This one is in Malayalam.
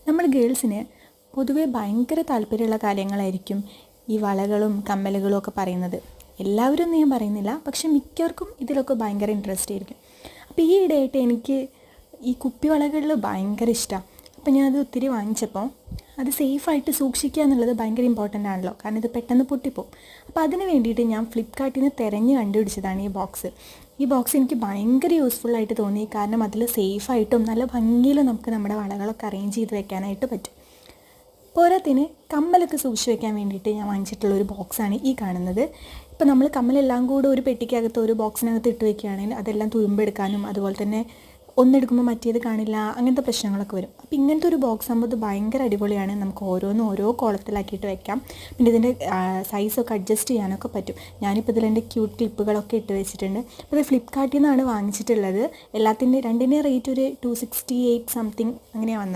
നമ്മൾ ഗേൾസിന് പൊതുവേ ഭയങ്കര താല്പര്യമുള്ള കാര്യങ്ങളായിരിക്കും ഈ വളകളും കമ്മലുകളും ഒക്കെ പറയുന്നത്. എല്ലാവരും ഒന്നും ഞാൻ പറയുന്നില്ല, പക്ഷെ മിക്കവർക്കും ഇതിലൊക്കെ ഭയങ്കര ഇൻട്രസ്റ്റ് ആയിരിക്കും. അപ്പോൾ ഈ ഇടയായിട്ട് എനിക്ക് ഈ കുപ്പിവളകളിൽ ഭയങ്കര ഇഷ്ടമാണ്. അപ്പോൾ ഞാനത് ഒത്തിരി വാങ്ങിച്ചപ്പോൾ അത് സേഫായിട്ട് സൂക്ഷിക്കുക എന്നുള്ളത് ഭയങ്കര ഇമ്പോർട്ടൻ്റ് ആണല്ലോ, കാരണം ഇത് പെട്ടെന്ന് പൊട്ടിപ്പോവും. അപ്പോൾ അതിന് വേണ്ടിയിട്ട് ഞാൻ ഫ്ലിപ്കാർട്ടിൽ നിന്ന് തിരഞ്ഞ് കണ്ടുപിടിച്ചതാണ് ഈ ബോക്സ്. ഈ ബോക്സ് എനിക്ക് ഭയങ്കര യൂസ്ഫുള്ളായിട്ട് തോന്നി, കാരണം അതിൽ സേഫായിട്ടും നല്ല ഭംഗിയിലും നമുക്ക് നമ്മുടെ വളകളൊക്കെ അറേഞ്ച് ചെയ്ത് വെക്കാനായിട്ട് പറ്റും. പോരാത്തിന് കമ്മലൊക്കെ സൂക്ഷിച്ച് വെക്കാൻ വേണ്ടിയിട്ട് ഞാൻ വാങ്ങിച്ചിട്ടുള്ളൊരു ബോക്സാണ് ഈ കാണുന്നത്. ഇപ്പോൾ നമ്മൾ കമ്മലെല്ലാം കൂടെ ഒരു പെട്ടിക്കകത്ത് ഒരു ബോക്സിനകത്ത് ഇട്ട് വെക്കുകയാണെങ്കിൽ അതെല്ലാം തുരുമ്പെടുക്കാനും അതുപോലെ തന്നെ ഒന്നെടുക്കുമ്പോൾ മറ്റേത് കാണില്ല, അങ്ങനത്തെ പ്രശ്നങ്ങളൊക്കെ വരും. അപ്പോൾ ഇങ്ങനത്തെ ഒരു ബോക്സ് ആകുമ്പോൾ ഇത് ഭയങ്കര അടിപൊളിയാണ്. നമുക്ക് ഓരോന്നും ഓരോ കോളത്തിലാക്കിയിട്ട് വെക്കാം. പിന്നെ ഇതിൻ്റെ സൈസൊക്കെ അഡ്ജസ്റ്റ് ചെയ്യാനൊക്കെ പറ്റും. ഞാനിപ്പോൾ ഇതിലെൻ്റെ ക്യൂട്ട് ക്ലിപ്പുകളൊക്കെ ഇട്ട് വെച്ചിട്ടുണ്ട്. അപ്പോൾ ഇത് ഫ്ലിപ്കാർട്ടിൽ നിന്നാണ് വാങ്ങിച്ചിട്ടുള്ളത്. രണ്ടിൻ്റെ റേറ്റ് ഒരു 268 സംതിങ് അങ്ങനെയാണ് വന്നത്.